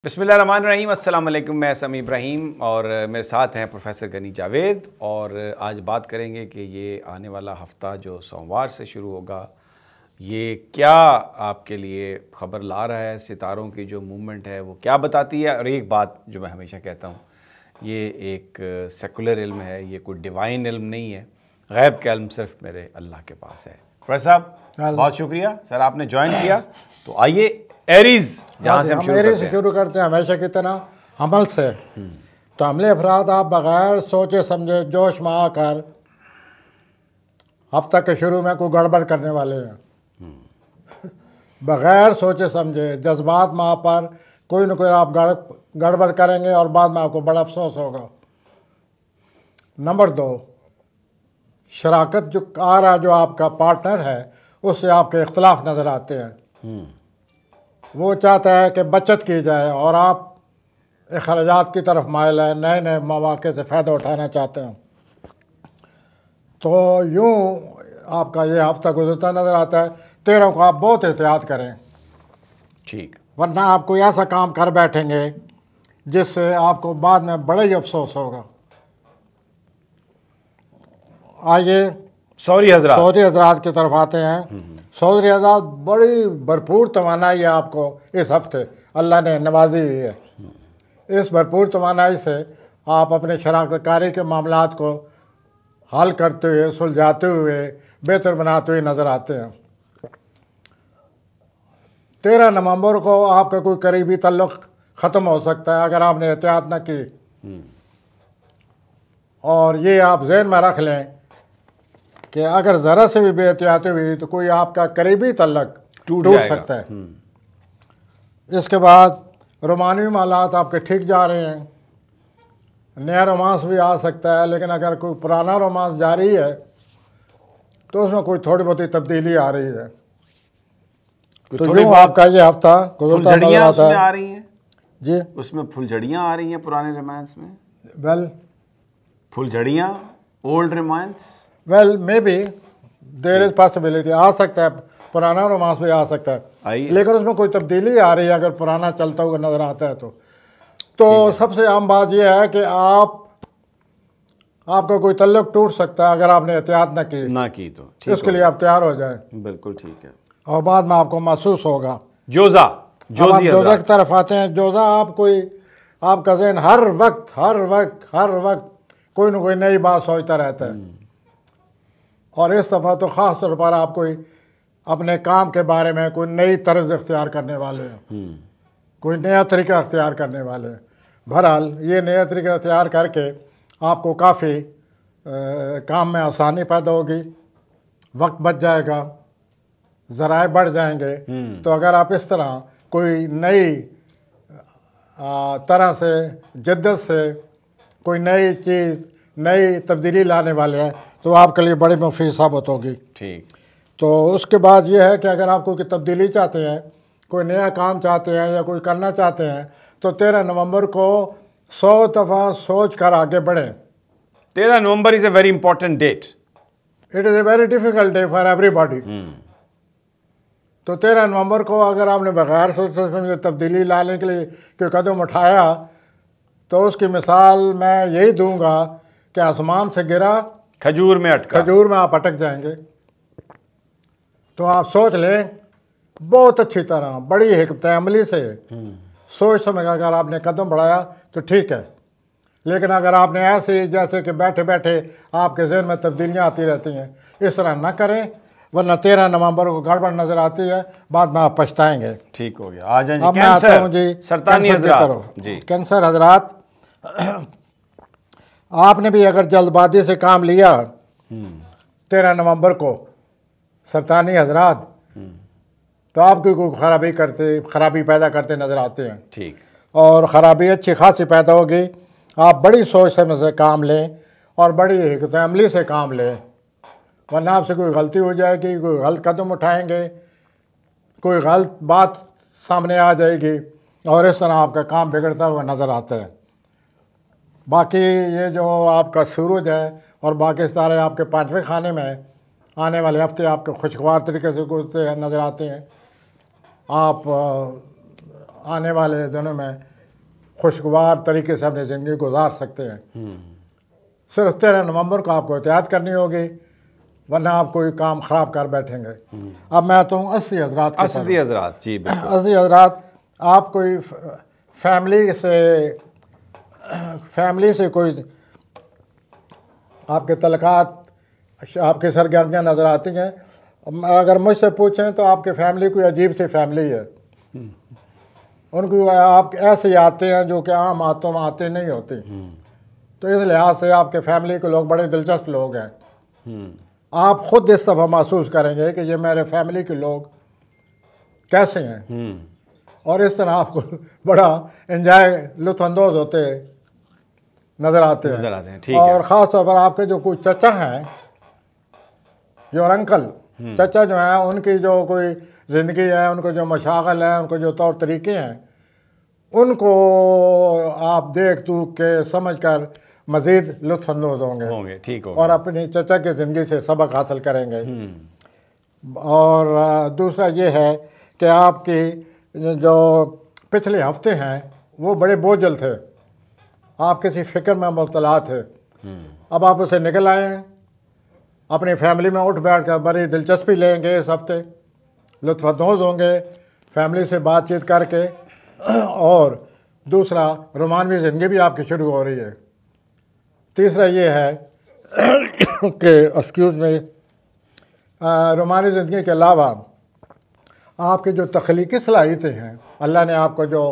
बिस्मिल्लाहिर्रहमानिर्रहीम, अस्सलाम वालेकुम। मैं समी इब्राहीम और मेरे साथ हैं प्रोफेसर गनी जावेद और आज बात करेंगे कि ये आने वाला हफ़्ता जो सोमवार से शुरू होगा ये क्या आपके लिए ख़बर ला रहा है, सितारों की जो मूवमेंट है वो क्या बताती है। और एक बात जो मैं हमेशा कहता हूँ, ये एक सेकुलर इल्म है, ये कोई डिवाइन इल्म नहीं है। गैब का इल्म सिर्फ मेरे अल्लाह के पास है। प्रोफेसर साहब बहुत शुक्रिया सर, आपने ज्वाइन किया। तो आइए एरीज जहाँ से हम शुरू करते हैं हमेशा की तरह अमल से। तो अमले अफराद आप बग़ैर सोचे समझे जोश में आकर हफ्ता के शुरू में कोई गड़बड़ करने वाले हैं। बग़ैर सोचे समझे जज्बात में आप पर कोई न कोई आप गड़बड़ करेंगे और बाद में आपको बड़ा अफसोस होगा। नंबर 2, शराकत जो आ रहा जो आपका पार्टनर है उससे आपके इख्तलाफ नज़र आते हैं। वो चाहता है कि बचत की जाए और आप अखराजात की तरफ माइल है, नए नए मौके से फ़ायदा उठाना चाहते हैं। तो यूँ आपका ये हफ्ता गुजरता नज़र आता है। 13 को आप बहुत एहतियात करें, ठीक, वरना आप कोई ऐसा काम कर बैठेंगे जिससे आपको बाद में बड़ा ही अफसोस होगा। आइए सॉरी हजरात की तरफ आते हैं। सौदरी हजरात बड़ी भरपूर तवानाई है आपको इस हफ्ते अल्लाह ने नवाजी हुई है। इस भरपूर तवानाई से आप अपने शराकत कारी के मामलात को हल करते हुए, सुलझाते हुए, बेहतर बनाते हुए नज़र आते हैं। 13 नवंबर को आपका कोई करीबी ताल्लुक़ ख़त्म हो सकता है अगर आपने एहतियात न की। और ये आप जहन में रख लें कि अगर ज़रा से भी बेहतियाती हुई तो कोई आपका करीबी तल्लक टूट सकता है। इसके बाद रोमानी मामलात आपके ठीक जा रहे हैं, नया रोमांस भी आ सकता है, लेकिन अगर कोई पुराना रोमांस जारी है तो उसमें कोई थोड़ी बहुत तब्दीली आ रही है। तो यूँ आपका ये हफ्ता गुजरता नजर आता है। आ रही हैं जी, उसमें फुलझड़ियाँ आ रही हैं पुराने रोमांस में। वेल फुलझड़ियाँ, old romance, well may be there is possibility, आ सकता है, पुराना रोमांस भी आ सकता है, लेकिन उसमें कोई तब्दीली आ रही है अगर पुराना चलता हुआ नज़र आता है तो सबसे आम बात यह है कि आपका कोई तल्लुक टूट सकता है अगर आपने एहतियात ना की तो इसके लिए आप तैयार हो जाएं। बिल्कुल ठीक है। और बाद में आपको महसूस होगा। जोज़ा की तरफ आते हैं। जोज़ा आपका ज़हन हर वक्त कोई ना कोई नई बात सोचता रहता है। और इस दफ़ा तो ख़ास तौर पर आप कोई अपने काम के बारे में कोई नई तर्ज इख्तियार करने वाले हैं, कोई नया तरीका इख्तियार करने वाले हैं। बहरहाल ये नया तरीका इख्तियार करके आपको काफ़ी काम में आसानी पैदा होगी, वक्त बच जाएगा, ज़राए बढ़ जाएंगे। तो अगर आप इस तरह कोई नई तरह से जिद्दत से कोई नई चीज़, नई तब्दीली लाने वाले हैं तो आपके लिए बड़ी मुफीद साबित होगी। ठीक। तो उसके बाद ये है कि अगर आप कोई तब्दीली चाहते हैं, कोई नया काम चाहते हैं या कोई करना चाहते हैं तो 13 नवंबर को 100 दफ़ा सोच कर आगे बढ़ें। 13 November is a very important date. It is a very difficult day for everybody. तो 13 नवंबर को अगर आपने बगैर सोचे समझे तब्दीली लाने के लिए कोई कदम उठाया तो उसकी मिसाल मैं यही दूंगा कि आसमान से गिरा, खजूर में आप अटक जाएंगे। तो आप सोच लें बहुत अच्छी तरह, बड़ी हिकमत अमली से सोच समझ अगर आपने कदम बढ़ाया तो ठीक है। लेकिन अगर आपने ऐसे जैसे कि बैठे बैठे आपके जहन में तब्दीलियाँ आती रहती हैं, इस तरह ना करें, वरना 13 नवंबर को गड़बड़ नज़र आती है, बाद में आप पछताएंगे। ठीक हो गया। आ जाएं। अब मैं आता हूँ जी कैंसर हजरात। आपने भी अगर जल्दबाजी से काम लिया 13 नवंबर को सरतानी हजरात तो आपकी कोई खराबी पैदा करते नज़र आते हैं। ठीक। और ख़राबी अच्छी खासी पैदा होगी। आप बड़ी सोच समझ से काम लें और बड़ी हिकमत अमली से काम लें, वरना आपसे कोई गलती हो जाएगी, कोई गलत कदम उठाएंगे, कोई गलत बात सामने आ जाएगी और इस तरह आपका काम बिगड़ता हुआ नज़र आता है। बाकी ये जो आपका सूरज है और बाकी सारे आपके 5वें खाने में आने वाले हफ्ते आपके खुशगवार तरीके से गुजरते नज़र आते हैं। आप आने वाले दिनों में खुशगवार तरीके से अपनी ज़िंदगी गुजार सकते हैं। सिर्फ 13 नवंबर को आपको एहतियात करनी होगी, वरना आप कोई काम ख़राब कर बैठेंगे। अब मैं तो हूँ 80 हज़रात। 80 हज़रात, जी बिल्कुल। 80 हज़रात, आप कोई फैमिली से कोई आपके तलक़ात, आपकी सरगर्मियाँ नज़र आती हैं। अगर मुझसे पूछें तो आपकी फैमिली कोई अजीब सी फैमिली है। उनको आप ऐसे आते हैं जो कि आम हाथों में आते नहीं होते। तो इस लिहाज से आपके फैमिली के लोग बड़े दिलचस्प लोग हैं। आप ख़ुद इस दफ़ा महसूस करेंगे कि ये मेरे फैमिली के लोग कैसे हैं, और इस तरह आपको बड़ा एंजॉय, लुत्फ़अंदोज़ होते नज़र आते हैं। ठीक और ख़ास तौर पर आपके जो कोई चचा हैं, योर अंकल, चचा जो हैं, उनकी जो कोई ज़िंदगी है, उनको जो मशागल है, उनको जो तौर तरीके हैं, उनको आप देख दूख के समझ कर मज़ीद लुत्फ़अंदोज़ होंगे। ठीक हो, और अपनी चचा की ज़िंदगी से सबक हासिल करेंगे। और दूसरा ये है कि आपकी जो पिछले हफ्ते हैं वो बड़े बोझल थे, आप किसी फ़िक्र में मुब्तला थे। अब आप उसे निकल आए हैं, अपनी फैमिली में उठ बैठ कर बड़ी दिलचस्पी लेंगे। इस हफ्ते लुत्फ़अंदोज़ होंगे फैमिली से बातचीत करके। और दूसरा, रोमानवी ज़िंदगी भी आपकी शुरू हो रही है। तीसरा ये है कि एक्सक्यूज़ में, रोमानी ज़िंदगी के अलावा आपकी जो तख्लीकी सलाहियतें हैं, अल्लाह ने आपको जो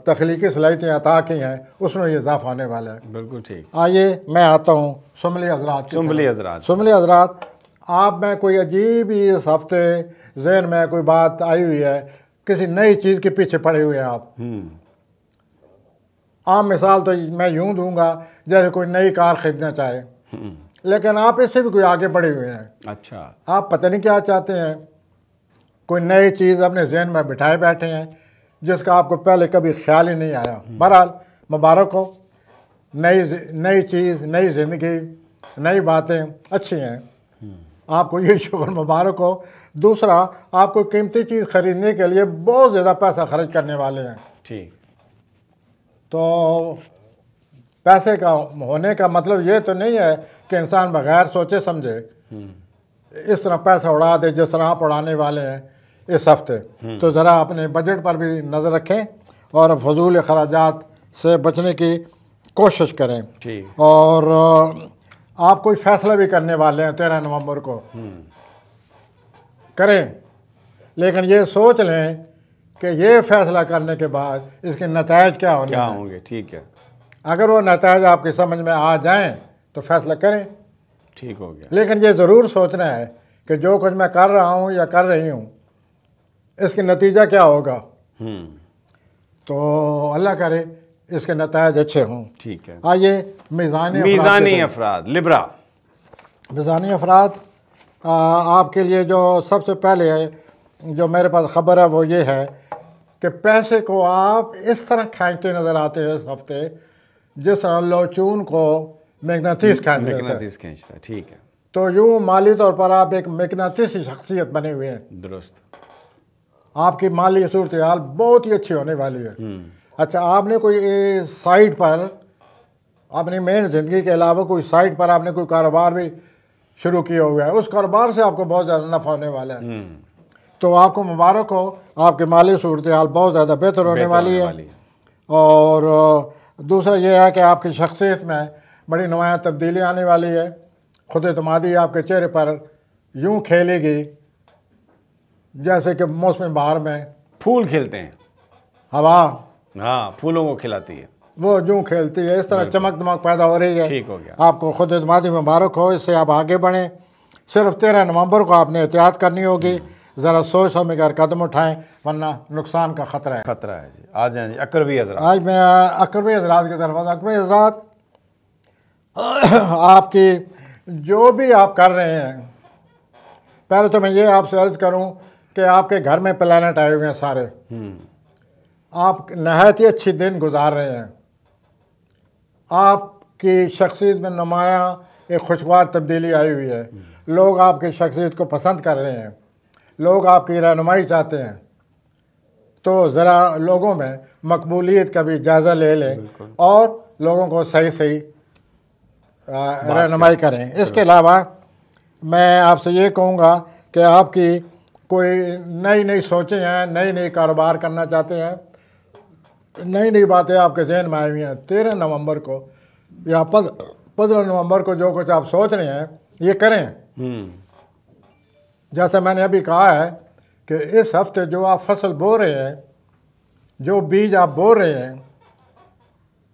तख्लीकी सलाहियतें अता की हैं, उसमें ये इजाफ़ा होने वाला है। बिल्कुल ठीक। आइए मैं आता हूँ सुमली हज़रात। सुमली हज़रात, आप में कोई अजीब ही इस हफ्ते ज़हन में कोई बात आई हुई है, किसी नई चीज़ के पीछे पड़े हुए हैं आप। आम मिसाल तो मैं यूँ दूंगा जैसे कोई नई कार ख़रीदना चाहे, लेकिन आप इससे भी कोई आगे बढ़े हुए हैं। अच्छा, आप पता नहीं क्या चाहते हैं, कोई नई चीज़ अपने जहन में बिठाए बैठे हैं जिसका आपको पहले कभी ख्याल ही नहीं आया। बहरहाल मुबारक हो, नई चीज़, नई ज़िंदगी, नई बातें अच्छी हैं, आपको ये शुक्र मुबारक हो। दूसरा, आपको कीमती चीज़ ख़रीदने के लिए बहुत ज़्यादा पैसा खर्च करने वाले हैं। ठीक। तो पैसे का होने का मतलब ये तो नहीं है कि इंसान बगैर सोचे समझे इस तरह पैसा उड़ा दे जिस तरह आप उड़ाने वाले हैं इस हफ्ते। तो ज़रा अपने बजट पर भी नज़र रखें और फजूल खराजात से बचने की कोशिश करें। ठीक। और आप कोई फ़ैसला भी करने वाले हैं 13 नवंबर को, करें, लेकिन ये सोच लें कि ये फ़ैसला करने के बाद इसके नतायज क्या होंगे। ठीक है। अगर वो नतायज आपकी समझ में आ जाएं तो फ़ैसला करें। ठीक हो गया। लेकिन ये ज़रूर सोचना है कि जो कुछ मैं कर रहा हूँ या कर रही हूँ, इसके नतीजा क्या होगा। तो अल्लाह करे इसके नतायज अच्छे हों। ठीक है। आइए मीज़ानी अफराद, लिब्रा। मीज़ानी अफराद, आपके लिए जो सबसे पहले है जो मेरे पास ख़बर है वो ये है कि पैसे को आप इस तरह खींचते नज़र आते हैं इस हफ्ते जिस तरह लोचून को मैग्नेटिस खींचता है। ठीक है। तो यूँ माली तौर पर आप एक मैग्नेटिस शख्सियत बने हुए हैं। दुरुस्त। आपकी माली सूरत हाल बहुत ही अच्छी होने वाली है। अच्छा, आपने कोई साइट पर अपनी मेन ज़िंदगी के अलावा कोई साइट पर आपने कोई कारोबार भी शुरू किया हुआ है, उस कारोबार से आपको बहुत ज़्यादा नफ़ा होने वाला है। तो आपको मुबारक हो, आपकी माली सूरत हाल बहुत ज़्यादा बेहतर होने वाली है। और दूसरा यह है कि आपकी शख्सियत में बड़ी नुमायाँ तब्दीली आने वाली है। खुद एतमादी आपके चेहरे पर यूँ खेलेगी जैसे कि मौसम बहार में फूल खिलते हैं, हवा, हाँ, फूलों को खिलाती है, वो यूँ खेलती है, इस तरह चमक दमक पैदा हो रही है। ठीक हो गया। आपको खुद एतमादी मुबारक हो, इससे आप आगे बढ़ें। सिर्फ 13 नवंबर को आपने एहतियात करनी होगी, ज़रा सोच समझ कर कदम उठाएं वरना नुकसान का ख़तरा है। जी। आ जाए जी अकरबी हज़रात। आज मैं अकरबी हज़रात की तरफ। अकरबी हज़रात, आपकी जो भी आप कर रहे हैं, पहले तो मैं ये आपसे अर्ज़ करूं कि आपके घर में प्लैनेट आए हुए हैं सारे, आप नहायत ही अच्छी दिन गुजार रहे हैं। आपकी शख्सियत में नुमायाँ एक खुशगवार तब्दीली आई हुई है। लोग आपकी शख्सियत को पसंद कर रहे हैं, लोग आपकी रहनुमाई चाहते हैं। तो ज़रा लोगों में मकबूलियत का भी जायज़ा ले लें और लोगों को सही सही रहनुमाई करें। इसके अलावा मैं आपसे ये कहूँगा कि आपकी कोई नई नई सोचें हैं, नई नई कारोबार करना चाहते हैं, नई नई बातें आपके जहन में आई हुई हैं, 13 नवंबर को या 15 नवंबर को जो कुछ आप सोच रहे हैं ये करें। जैसे मैंने अभी कहा है कि इस हफ्ते जो आप फसल बो रहे हैं, जो बीज आप बो रहे हैं,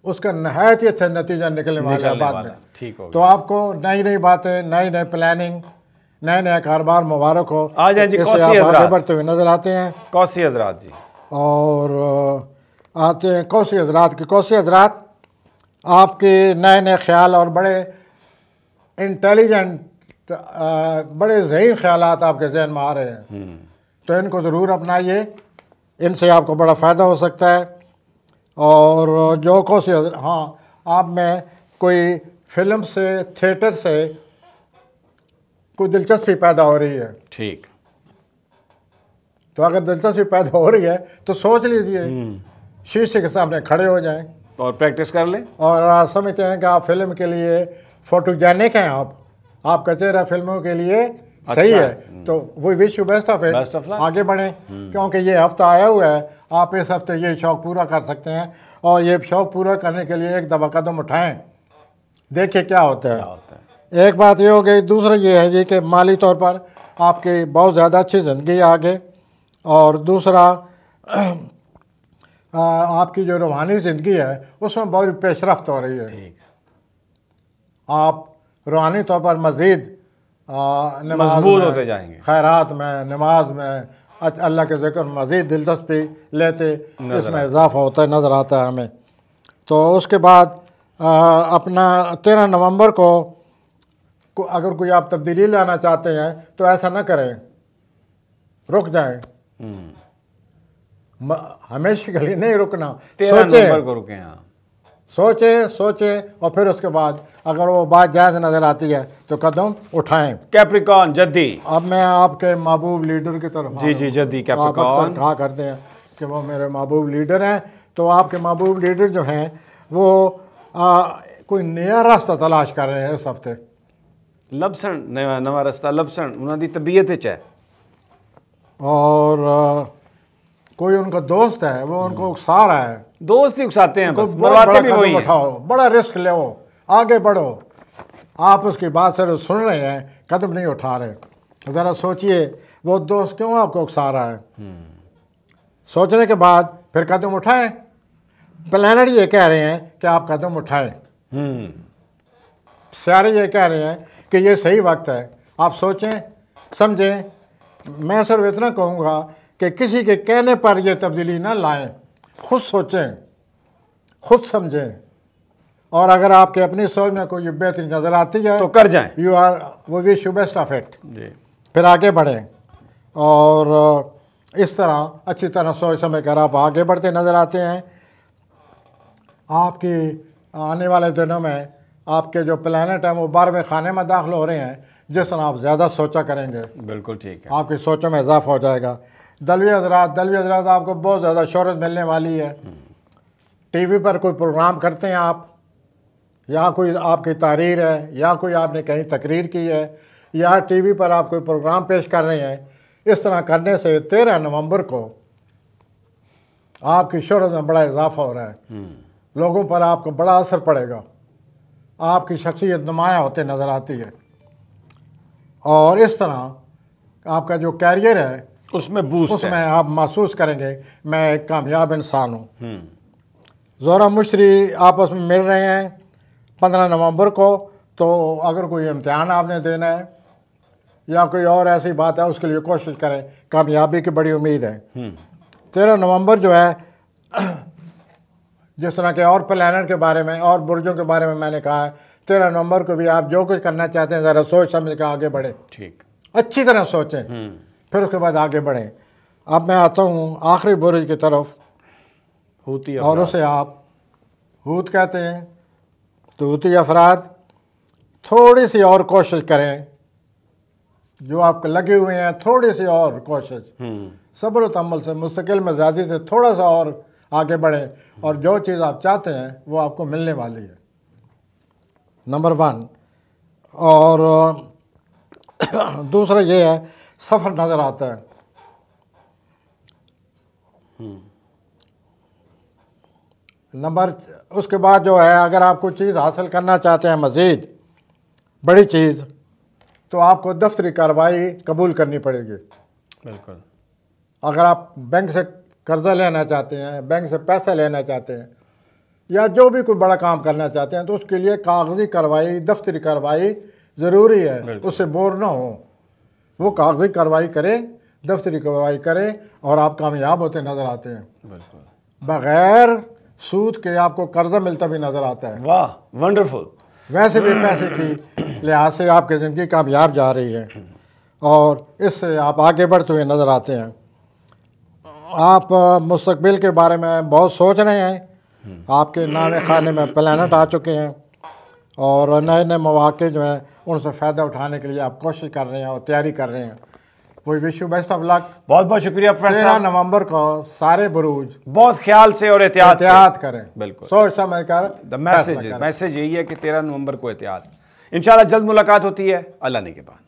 उसका नहायत ही अच्छा नतीजा निकलने वाला है बाद में। ठीक हो तो आपको नई नई बातें, नई नई प्लानिंग, नए नए कारोबार मुबारक हो। आ जाए जी। इससे आप आगे बढ़ते हुए नजर आते हैं। कौसी हजरात जी, और आते हैं कौसी हजरात की। कौसी हजरात आपके नए नए ख्याल और बड़े इंटेलिजेंट, बड़े ज़हीन ख्यालात आपके जहन में आ रहे हैं, तो इनको ज़रूर अपनाइए, इनसे आपको बड़ा फ़ायदा हो सकता है। और जो कौसी हाँ, आप में कोई फिल्म से, थिएटर से कोई दिलचस्पी पैदा हो रही है, ठीक, तो अगर दिलचस्पी पैदा हो रही है तो सोच लीजिए, शीशे के सामने खड़े हो जाएं और प्रैक्टिस कर लें। और आप समझते हैं कि आप फिल्म के लिए फोटोजेनिक हैं, आपका चेहरा फिल्मों के लिए सही है, तो वो wish you best of it, आगे बढ़ें। क्योंकि ये हफ्ता आया हुआ है, आप इस हफ्ते ये शौक़ पूरा कर सकते हैं, और ये शौक़ पूरा करने के लिए एक दफ़ा कदम उठाएं, देखिए क्या होता है। एक बात ये हो गई। दूसरा ये है जी कि माली तौर पर आपकी बहुत ज़्यादा अच्छी ज़िंदगी आगे, और दूसरा आपकी जो रूहानी ज़िंदगी है उसमें बहुत पेशरफ्त हो रही है। आप रूहानी तौर पर मज़ीद मजबूत होते जाएंगे, खैरात में, नमाज में, अल्लाह के ज़िक्र में मज़ीद दिलचस्पी लेते, इसमें इजाफ़ा होता है, नज़र आता है हमें। तो उसके बाद अपना 13 नवंबर को अगर कोई आप तब्दीली लाना चाहते हैं तो ऐसा ना करें, रुक जाएं, हमेशा के लिए नहीं रुकना, 13 नवंबर को रुके। हाँ, सोचें और फिर उसके बाद अगर वो बात जायज़ नज़र आती है तो कदम उठाएं। कैप्रिकॉर्न जद्दी, अब मैं आपके महबूब लीडर की तरफ जी जद्दी कैप्रिकॉर्न, आप अक्सर कहा करते हैं कि वो मेरे महबूब लीडर हैं, तो आपके महबूब लीडर जो हैं वो कोई नया रास्ता तलाश कर रहे हैं इस हफ्ते। लबसण नवा रास्ता लबसण उन्होंने तबीयत है, और कोई उनका दोस्त है वो उनको उकसा रहा है, दोस्त ही उकसाते हैं, बस बड़ा कदम उठाओ, बड़ा रिस्क लो, आगे बढ़ो। आप उसकी बात से सुन रहे हैं, कदम नहीं उठा रहे। ज़रा सोचिए वो दोस्त क्यों आपको उकसा रहा है। सोचने के बाद फिर कदम उठाएं। प्लानर ये कह रहे हैं कि आप कदम उठाएं, सारे ये कह रहे हैं कि ये सही वक्त है, आप सोचें समझें। मैं सिर्फ इतना कहूँगा कि किसी के कहने पर ये तब्दीली ना लाएं, खुद सोचें, खुद समझें, और अगर आपके अपनी सोच में कोई बेहतरी नज़र आती है तो कर जाएं। यू आर वो wish you best of it, फिर आगे बढ़ें। और इस तरह अच्छी तरह सोच समझ कर आप आगे बढ़ते नज़र आते हैं। आपकी आने वाले दिनों में आपके जो प्लानट हैं वो 12वें खाने में दाखिल हो रहे हैं, जिस तरह आप ज़्यादा सोचा करेंगे, बिल्कुल ठीक है, आपकी सोचों में इजाफा हो जाएगा। दलवी हजरात आपको बहुत ज़्यादा शोहरत मिलने वाली है। टीवी पर कोई प्रोग्राम करते हैं आप, या कोई आपकी तारीर है, या कोई आपने कहीं तकरीर की है, या टीवी पर आप कोई प्रोग्राम पेश कर रहे हैं, इस तरह करने से 13 नवंबर को आपकी शोहरत में बड़ा इजाफा हो रहा है, लोगों पर आपको बड़ा असर पड़ेगा, आपकी शख्सियत नुमाया होते नज़र आती है, और इस तरह आपका जो कैरियर है उसमें बूस्ट उसमें है। आप महसूस करेंगे मैं एक कामयाब इंसान हूँ। ज़ोरा मुश्तरी आपस में मिल रहे हैं 15 नवंबर को, तो अगर कोई इम्तिहान आपने देना है या कोई और ऐसी बात है उसके लिए कोशिश करें, कामयाबी की बड़ी उम्मीद है। 13 नवंबर जो है, जिस तरह के और प्लानट के बारे में और बुर्जों के बारे में मैंने कहा है, 13 नवंबर को भी आप जो कुछ करना चाहते हैं ज़रा सोच समझ के आगे बढ़ें, ठीक, अच्छी तरह सोचें, फिर उसके बाद आगे बढ़ें। अब मैं आता हूँ आखिरी बुर्ज की तरफ, हूती, और उसे आप हूत कहते हैं। तो हूती अफराद थोड़ी सी और कोशिश करें, जो आपको लगे हुए हैं थोड़ी सी और कोशिश, सब्र और तहम्मुल से, मुस्तकिल मिजाजी से थोड़ा सा और आगे बढ़ें और जो चीज़ आप चाहते हैं वो आपको मिलने वाली है। नंबर 1। और दूसरा ये है, सफ़र नज़र आता है। उसके बाद जो है, अगर आप कोई चीज़ हासिल करना चाहते हैं मज़ीद बड़ी चीज़, तो आपको दफ्तरी कार्रवाई कबूल करनी पड़ेगी। बिल्कुल। अगर आप बैंक से कर्जा लेना चाहते हैं, बैंक से पैसा लेना चाहते हैं, या जो भी कोई बड़ा काम करना चाहते हैं, तो उसके लिए कागज़ी कार्रवाई, दफ्तरी कार्रवाई ज़रूरी है। उससे बोर ना हो, वो कागज़ी कार्रवाई करें, दफ्तरी कार्रवाई करें और आप कामयाब होते नज़र आते हैं। बिल्कुल। बग़ैर सूद के आपको कर्जा मिलता भी नज़र आता है। वाह, वंडरफुल। वैसे भी पैसे की लिहाज से आपकी ज़िंदगी कामयाब जा रही है और इससे आप आगे बढ़ते हुए नज़र आते हैं। आप मुस्तकबिल के बारे में बहुत सोच रहे हैं, आपके नामे खाने में प्लानट आ चुके हैं और नए नए मौके जो हैं उनसे फ़ायदा उठाने के लिए आप कोशिश कर रहे हैं और तैयारी कर रहे हैं। वही wish you best of luck. बहुत बहुत शुक्रिया प्रोफेसर। 13 नवंबर को सारे बुरूज बहुत ख्याल से और एहतियात करें। बिल्कुल, सोच समझ कर। द मैसेज यही है कि 13 नवंबर को एहतियात। इंशाल्लाह जल्द मुलाकात होती है। अल्लाह ने के बाद।